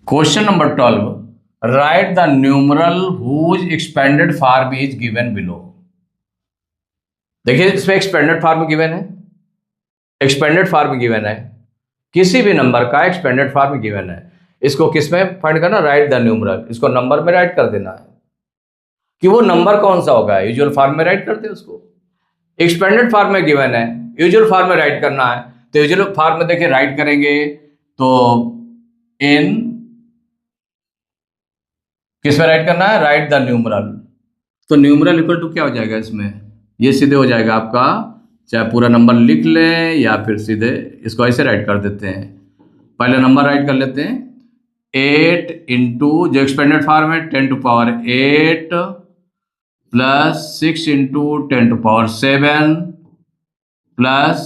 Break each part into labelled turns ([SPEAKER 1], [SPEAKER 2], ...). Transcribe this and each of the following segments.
[SPEAKER 1] Question number 12, write the numeral whose expanded form is given below. देखिए इसमें expanded form given है, expanded form given है, किसी भी नंबर का एक्सपेंडेड फॉर्म गिवन है। इसको किस में फाइंड करना, राइट द न्यूमरल, इसको नंबर में राइट कर देना है कि वो नंबर कौन सा होगा। यूजुअल फॉर्म में राइट करते हैं उसको, एक्सपेंडेड फॉर्म में गिवन है, यूजुअल फॉर्म में राइट करना है। तो यूजुअल फॉर्म में देखिए राइट करेंगे तो इन किस में राइट करना है, राइट द न्यूमरल। तो न्यूमरल इक्वल टू क्या हो जाएगा इसमें, ये सीधे हो जाएगा आपका, चाहे पूरा नंबर लिख लें या फिर सीधे इसको ऐसे राइट कर देते हैं। पहले नंबर राइट कर लेते हैं, 8 इंटू जो एक्सपेंडेड फॉर्म है 10 to power 8 plus 6 into 10 to power 7 plus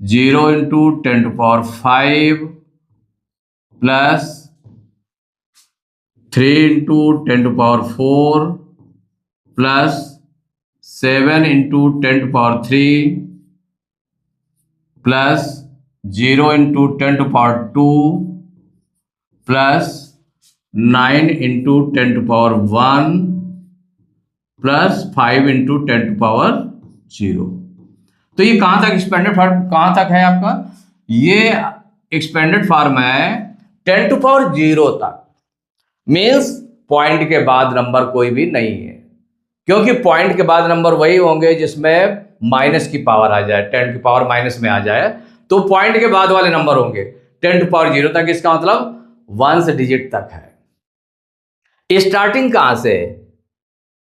[SPEAKER 1] 0 into 10 to power 5 plus 3 into 10 to power 4 plus 7 into 10 to power 3 plus 0 into 10 to power 2 plus 9 into 10 to power 1 plus 5 into 10 to power 0। तो ये कहाँ तक expanded form, कहाँ तक है आपका, ये expanded form है 10 टू पावर 0 तक, मीन्स पॉइंट के बाद नंबर कोई भी नहीं है, क्योंकि पॉइंट के बाद नंबर वही होंगे जिसमें माइनस की पावर आ जाए, 10 की पावर माइनस में आ जाए, तो पॉइंट के बाद वाले नंबर होंगे 10 टू पावर 0 तक। इसका मतलब 1 डिजिट तक है। स्टार्टिंग कहां से,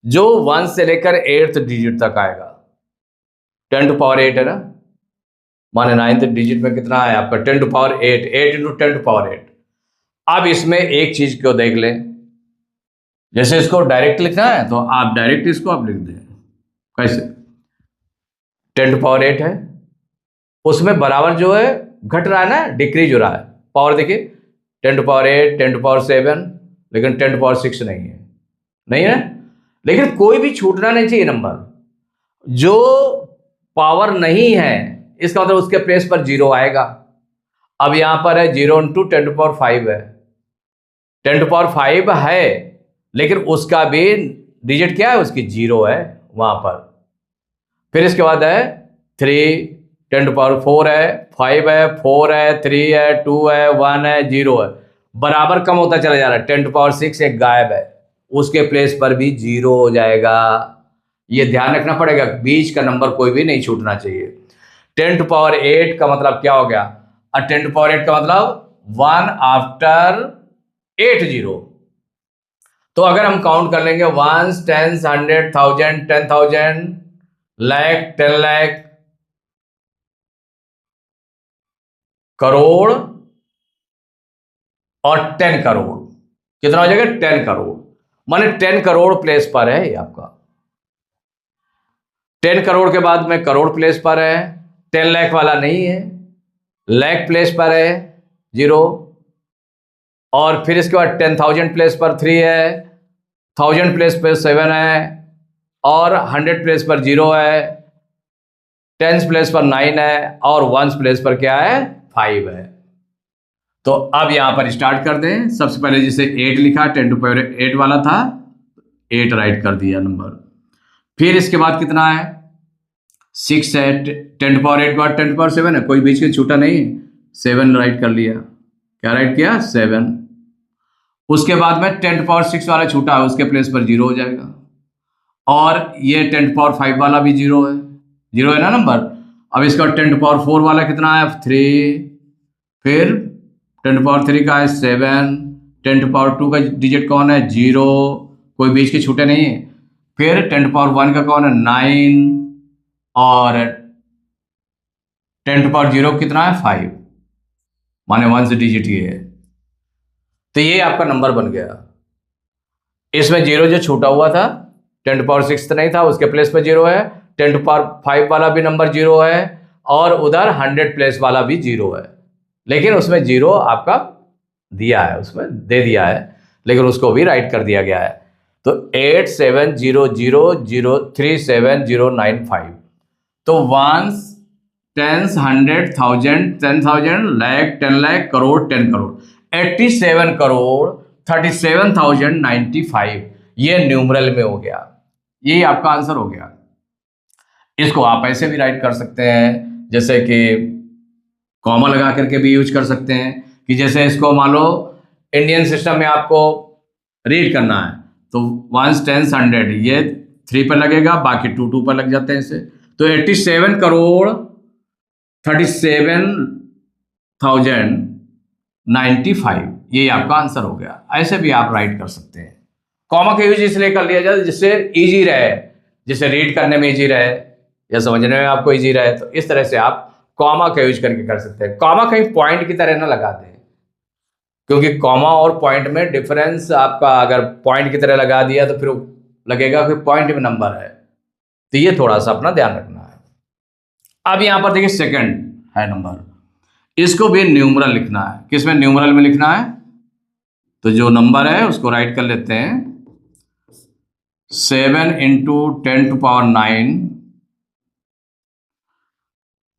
[SPEAKER 1] जो 1 से लेकर 8th डिजिट तक आएगा, 10 टू पावर 8 है ना, माने 9th डिजिट में कितना है आपका 10 to power 8, 8 into 10 to power 8। अब इसमें एक चीज को देख लें, जैसे इसको डायरेक्ट लिखना है तो आप डायरेक्ट इसको आप लिख दें, कैसे, 10 टू पावर 8 है, उसमें बराबर जो है घट रहा है ना, डिक्रीज हो रहा है पावर। देखिए 10 टू पावर 8, 10 टू पावर 7, लेकिन 10 टू पावर 6 नहीं है, नहीं है। लेकिन कोई भी छूटना नहीं चाहिए नंबर, जो पावर नहीं है इसका मतलब उसके प्लेस पर 0 आएगा। अब यहां पर है 0 इंटू 10 टू पावर 5 है, 10 टू पावर 5 है, लेकिन उसका भी डिजिट क्या है, उसकी 0 है वहां पर। फिर इसके बाद है 3, 10 टू पावर 4 है, 5 है, 4 है, 3 है, 2 है, 1 है, 0 है, बराबर कम होता चला जा रहा है। 10 टू पावर 6 एक गायब है, उसके प्लेस पर भी 0 हो जाएगा। ये ध्यान रखना पड़ेगा, बीच का नंबर कोई भी नहीं छूटना चाहिए। 10 टू पावर 8 का मतलब क्या हो गया, और 10 टू पावर 8 का मतलब 1 आफ्टर 8 0। तो अगर हम काउंट कर लेंगे 1s, 10s, 100, 1000, 10,000, लाख, 10 लाख, करोड़ और 10 करोड़, कितना हो जाएगा 10 करोड़, माने 10 करोड़ प्लेस पर है ये आपका। 10 करोड़ के बाद में करोड़ प्लेस पर है, 10 लाख वाला नहीं है, लाख प्लेस पर है 0, और फिर इसके बाद 10,000 प्लेस पर 3 है, 1000 प्लेस पर 7 है, और 100 प्लेस पर 0 है, 10 प्लेस पर 9 है, और 1 प्लेस पर क्या है 5 है। तो अब यहां पर स्टार्ट कर दें। सबसे पहले जिसे 8 लिखा, 10 टू पावर 8 वाला था, 8 राइट कर दिया नंबर। फिर इसके बाद कितना है 6 है, 10 टू पावर 8 के बाद 10 टू पावर 7 है, कोई बीच में छूटा नहीं, 7 राइट कर लिया। क्या राइट किया 7। उसके बाद में 10 टू पावर 6 वाला छूटा है, उसके प्लेस पर 0 हो जाएगा, और ये 10 टू पावर 5 वाला भी 0 है, 0 है ना नंबर। अब इसका 10 टू पावर 4 वाला कितना है 3, फिर 10 टू पावर 3 का है 7, 10 टू पावर 2 का डिजिट कौन है 0, कोई बीच के छूटे नहीं है। फिर 10 टू पावर 1 का कौन है 9, और 10 टू पावर 0 कितना है 5, माने 1 से डिजिट ये है। तो ये आपका नंबर बन गया। इसमें 0 जो छूटा हुआ था 10 टू पावर 6 तो नहीं था, उसके प्लेस पर 0 है, 10 टू पावर 5 वाला भी नंबर 0 है, और उधर 100 प्लेस वाला भी 0 है, लेकिन उसमें 0 आपका दिया है, उसमें दे दिया है, लेकिन उसको भी राइट कर दिया गया है। तो 8700037095। तो 1s, 10s, 100, 1000, 10,000, लाख, 10 लाख, करोड़, 10 करोड़, 87 करोड़ 37,095, ये न्यूमरल में हो गया। यही आपका आंसर हो गया। इसको आप ऐसे भी राइट कर सकते हैं, जैसे कि कॉमा लगा करके भी यूज कर सकते हैं, कि जैसे इसको मान लो इंडियन सिस्टम में आपको रीड करना है तो 1 10 100 ये 3 पर लगेगा, बाकी 2 2 पर लग जाते हैं इसे। तो 87 करोड़ 37,095 ये आपका आंसर हो गया। ऐसे भी आप राइट कर सकते हैं। कॉमा का यूज इसलिए कर लिया जाए जिससे इजी रहे, जिससे रीड करने में इजी रहे या समझने में आपको इजी रहे, तो इस तरह से आप कॉमा का यूज करके कर सकते हैं। कॉमा कहीं पॉइंट की तरह ना लगा दें, क्योंकि कॉमा और पॉइंट में डिफरेंस आपका अगर पॉइंट की तरह लगा दिया तो फिर लगेगा कि पॉइंट में नंबर है, तो ये थोड़ा सा अपना ध्यान रखना है। अब यहां पर देखिए सेकंड है नंबर, इसको भी न्यूमरल लिखना है। किसमें? न्यूमरल में लिखना है। तो जो नंबर है उसको राइट कर लेते हैं 7 × 10⁹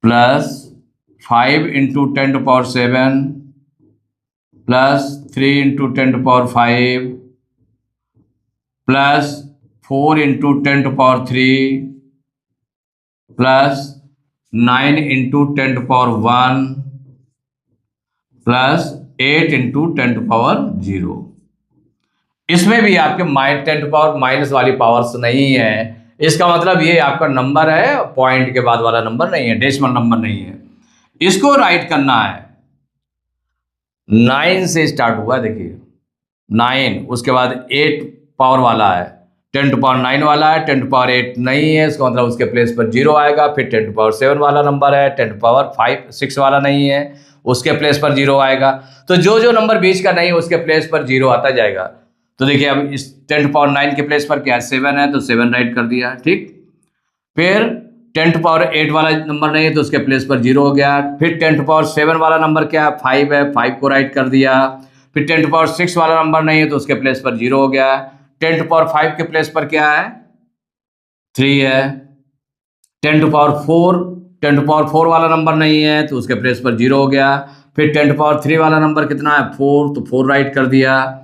[SPEAKER 1] plus 5 × 10⁷ plus 3 × 10⁵ plus 4 × 10⁻³ plus 9 × 10⁻1 plus 8 × 10⁻0। इसमें भी आपके 10⁻- वाली पावर्स नहीं है। इसका मतलब ये आपका नंबर है, पॉइंट के बाद वाला नंबर नहीं है, डेसिमल नंबर नहीं है। इसको राइट करना है 9 से स्टार्ट हुआ, देखिए 9, उसके बाद 8 पावर वाला है, 10⁻9 वाला है, 10⁻8 नहीं है, इसका मतलब उसके प्लेस पर 0 आएगा। फिर 10⁻7 वाला नंबर है, 10⁻6 वाला नहीं है, उसके प्लेस पर 0 आएगा। तो जो जो नंबर बीच का नहीं है उसके प्लेस पर 0 आता जाएगा। तो देखिए अब इस 10⁻9 के प्लेस पर क्या है? 7 है, तो 7 राइट कर दिया, ठीक। फिर 10⁻8 वाला नंबर नहीं है तो उसके प्लेस पर 0 हो गया। फिर 10⁻7 वाला नंबर क्या है? 5 है, 5 को राइट कर दिया। फिर 10⁻6 वाला नंबर नहीं है तो उसके प्लेस पर 0 हो गया। 10⁻5 के प्लेस पर क्या है? 3 है। 10⁻4 वाला नंबर नहीं है तो उसके प्लेस पर 0 हो गया। फिर 10⁻3 वाला नंबर कितना है? 4, तो 4 राइट कर दिया।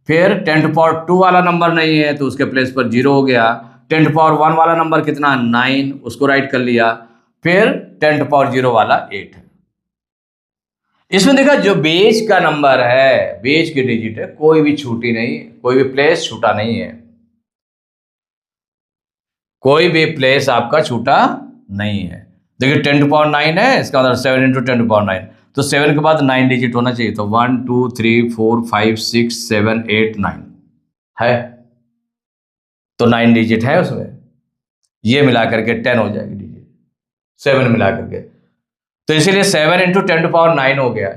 [SPEAKER 1] फिर 10⁻2 वाला नंबर नहीं है तो उसके प्लेस पर 0 हो गया। 10⁻1 वाला नंबर कितना है? 9, उसको राइट कर लिया। फिर 10⁻0 वाला 8 है। इसमें देखा जो बेस का नंबर है, बेस की डिजिट है, कोई भी छूटी नहीं, कोई भी प्लेस छूटा नहीं है, कोई भी प्लेस आपका छूटा नहीं है। देखिए 10⁻9 है, इसका मतलब 7 × 10⁻9, तो 7 के बाद 9 डिजिट होना चाहिए। तो 1 2 3 4 5 6 7 8 9 है, तो 9 डिजिट है उसमें, ये मिला करके 10 हो जाएगी डिजिट, 7 मिला करके। तो इसीलिए 7 × 10⁻9 हो गया।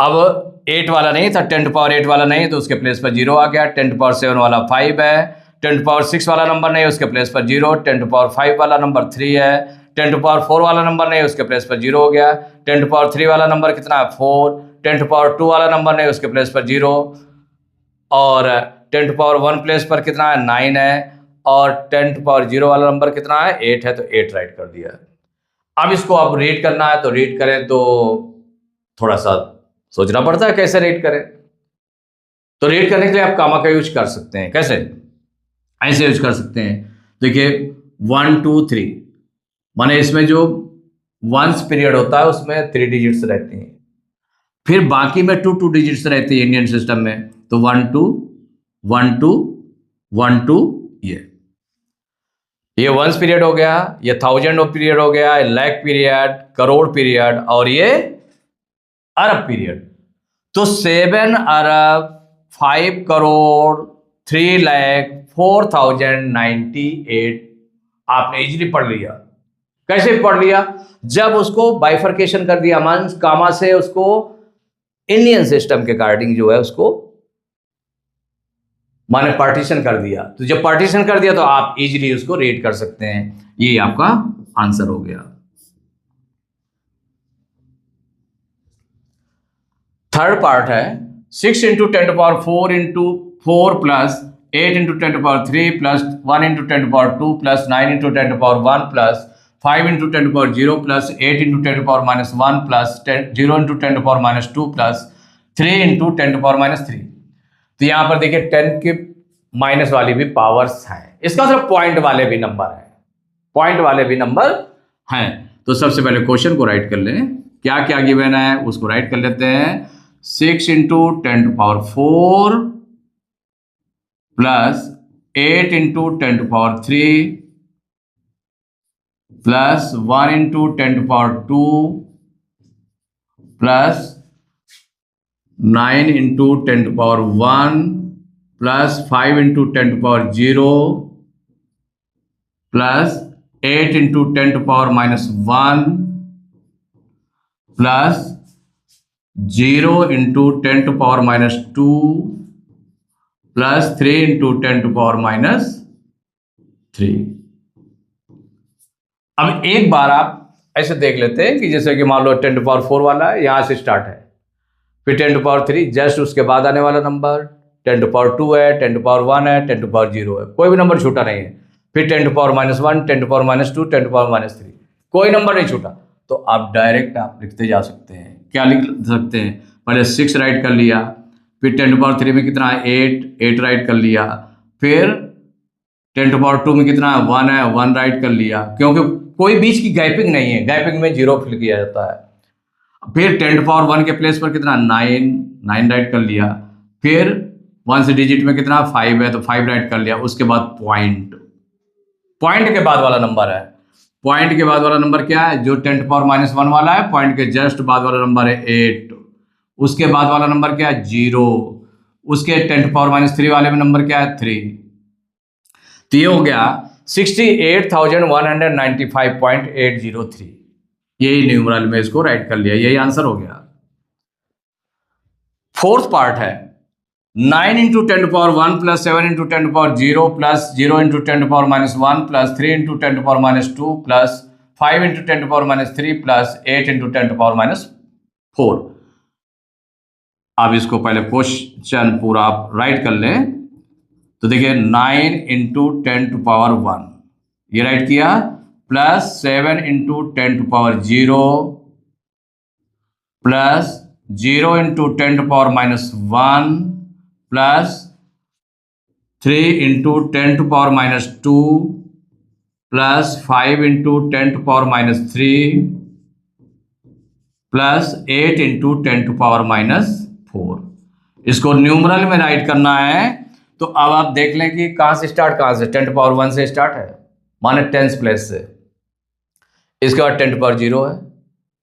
[SPEAKER 1] अब 8 वाला नहीं था, 10⁻8 वाला नहीं, तो उसके प्लेस पर 0 आ गया। 10⁻7 वाला 5 है, 10⁻6 वाला नंबर नहीं, उसके प्लेस पर 0। 10⁻5 वाला नंबर 3 है, 10⁻4 वाला नंबर नहीं, उसके प्लेस पर 0 हो गया। 10⁻3 वाला नंबर कितना है? 4। 10⁻2 वाला नंबर नहीं, उसके प्लेस पर 0। और 10⁻1 प्लेस पर कितना है? 9 है। और 10⁻0 वाला नंबर कितना है? 8 है, तो 8 राइट कर दिया। अब इसको आप रीड करना है, तो रीड करें तो थोड़ा सा सोचना पड़ता है कैसे रीड करें। तो रीड करने के लिए आप कामा का यूज कर सकते हैं। कैसे? ऐसे यूज कर सकते हैं। देखिए 1 2 3, माने इसमें जो वंस पीरियड होता है उसमें 3 डिजिट्स रहती हैं, फिर बाकी में 2 2 डिजिट्स रहती है इंडियन सिस्टम में। तो 1 2 1 2 1 2, ये वंस पीरियड हो गया, ये 1000 पीरियड हो गया, लाख पीरियड, करोड़ पीरियड, और ये अरब पीरियड। तो 7 अरब 5 करोड़ 3,04,098 आपने इजीली पढ़ लिया। कैसे पढ़ लिया? जब उसको बाइफर्केशन कर दिया, मींस कामा से उसको इंडियन सिस्टम के अकॉर्डिंग जो है उसको माने पार्टीशन कर दिया। तो जब पार्टीशन कर दिया तो आप इजीली उसको रीड कर सकते हैं। ये आपका आंसर हो गया। थर्ड पार्ट है 6 × 10⁴ × 4 plus 8 × 10⁻³ plus 1 × 10⁻2 plus 9 × 10⁻1 plus 5 × 10⁻0 plus 8 × 10⁻−1 plus 0 × 10⁻2 plus 3 into 10⁻³ तो यहां पर देखिए 10 के माइनस वाली भी पावर्स हैं, इसका मतलब पॉइंट वाले भी नंबर हैं, पॉइंट वाले भी नंबर हैं। तो सबसे पहले क्वेश्चन को राइट कर लें, क्या क्या गिवन है उसको राइट कर लेते हैं। 6 into 10⁴ plus 8 into 10⁻³ plus 1 into 10⁻² plus 9 into 10⁻1 plus 5 into 10⁻0 plus 8 into 10⁻⁻1 plus 0 into 10⁻⁻2 plus 3 into 10⁻⁻3। अब एक बार आप ऐसे देख लेते हैं कि जैसे कि मान लो 10⁻4 वाला है, यहां से स्टार्ट है, फिर 10⁻3 जस्ट उसके बाद आने वाला नंबर, 10⁻2 है, 10⁻1 है, 10⁻0 है, कोई भी नंबर छूटा नहीं है, फिर 10⁻⁻1, 10⁻⁻2, 10⁻⁻3, कोई नंबर नहीं छूटा। तो आप डायरेक्ट आप लिखते जा सकते हैं, क्या लिख सकते हैं, पहले 6 राइट कर लिया, फिर 10⁻3 में कितना है 8 राइट कर लिया, फिर 10⁻2 में कितना है 1 है, 1 राइट कर लिया, क्योंकि कोई बीच की गैपिंग नहीं है, गैपिंग में 0 फिल किया जाता है। फिर 10⁻1 के प्लेस पर कितना 9 राइट कर लिया, फिर 1 से डिजिट में कितना 5 है तो 5 राइट कर लिया, उसके बाद पॉइंट के बाद वाला नंबर है, पॉइंट के बाद वाला नंबर क्या है, जो 10⁻⁻1 वाला है, पॉइंट के जस्ट बाद वाला नंबर है 8, उसके बाद वाला नंबर क्या है 0, उसके 10⁻⁻3 वाले में नंबर क्या है 3। तो ये हो गया 68,195.803, यही न्यूमरल में इसको राइट कर लिया, यही आंसर हो गया। फोर्थ पार्ट है 9 into 10⁻1 plus 7 into 10⁻0 plus 0 into 10⁻⁻1 plus 3 into 10⁻⁻2 plus 5 into 10⁻⁻3 plus 8 into 10⁻⁴। अब इसको पहले क्वेश्चन पूरा आप राइट कर लें। तो देखिए 9 इंटू 10⁻1 ये राइट किया, plus 7 into 10⁻0 plus 0 into 10⁻⁻1 plus 3 into 10⁻⁻2 plus 5 into 10⁻⁻3 plus 8 into 10⁻⁴। इसको न्यूमरल में राइट करना है। तो अब आप देख लें कि कहां से स्टार्ट, कहां से 10⁻1 से स्टार्ट है, माने 10th प्लेस से, इसके बाद 10⁻0 है,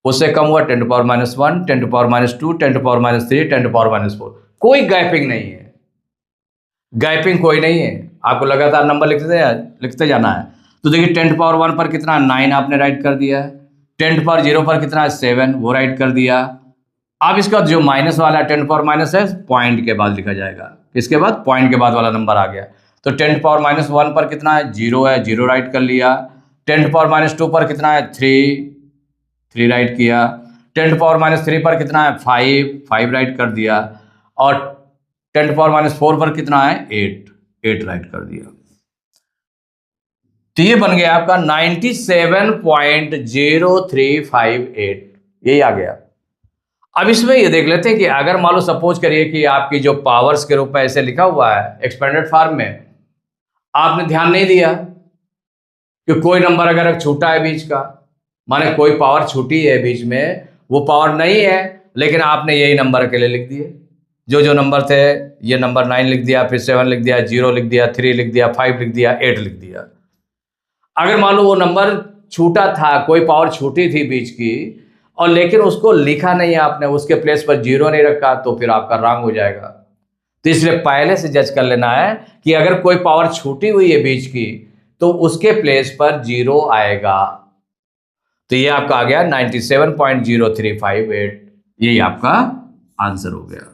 [SPEAKER 1] उससे कम हुआ 10⁻⁻1, 10⁻⁻2, 10⁻⁻3, 10⁻⁻4, कोई गैपिंग नहीं है, गैपिंग कोई नहीं है, आपको लगातार नंबर लिखते जाना है। तो देखिए 10⁻1 पर कितना 9 आपने राइट कर दिया है, 10⁻0 पर कितना है 7 वो राइट कर दिया। अब इसका जो माइनस वाला 10⁻- है पॉइंट के बाद लिखा जाएगा, इसके बाद पॉइंट के बाद वाला नंबर आ गया। तो 10⁻-1 पर कितना है 0 है, 0 राइट कर लिया। 10⁻-2 पर कितना है 3 राइट किया। 10⁻-3 पर कितना है 5 राइट कर दिया। और 10⁻-4 पर कितना है 8 राइट कर दिया। तो ये बन गया आपका 97.0358, यही आ गया। अब इसमें ये देख लेते हैं कि अगर मान लो सपोज करिए कि आपकी जो पावर्स के रूप में ऐसे लिखा हुआ है एक्सपेंडेड फॉर्म में, आपने ध्यान नहीं दिया कि कोई नंबर अगर छूटा है बीच का, माने कोई पावर छूटी है बीच में, वो पावर नहीं है, लेकिन आपने यही नंबर के लिए लिख दिए, जो नंबर थे, ये नंबर 9 लिख दिया, फिर 7 लिख दिया, 0 लिख दिया, 3 लिख दिया, 5 लिख दिया, 8 लिख दिया। अगर मान लो वो नंबर छूटा था, कोई पावर छूटी थी बीच की, और लेकिन उसको लिखा नहीं है आपने, उसके प्लेस पर 0 नहीं रखा, तो फिर आपका रॉन्ग हो जाएगा। तो इसलिए पहले से जज कर लेना है कि अगर कोई पावर छूटी हुई है बीच की, तो उसके प्लेस पर 0 आएगा। तो ये आपका आ गया 97.0358, यही आपका आंसर हो गया।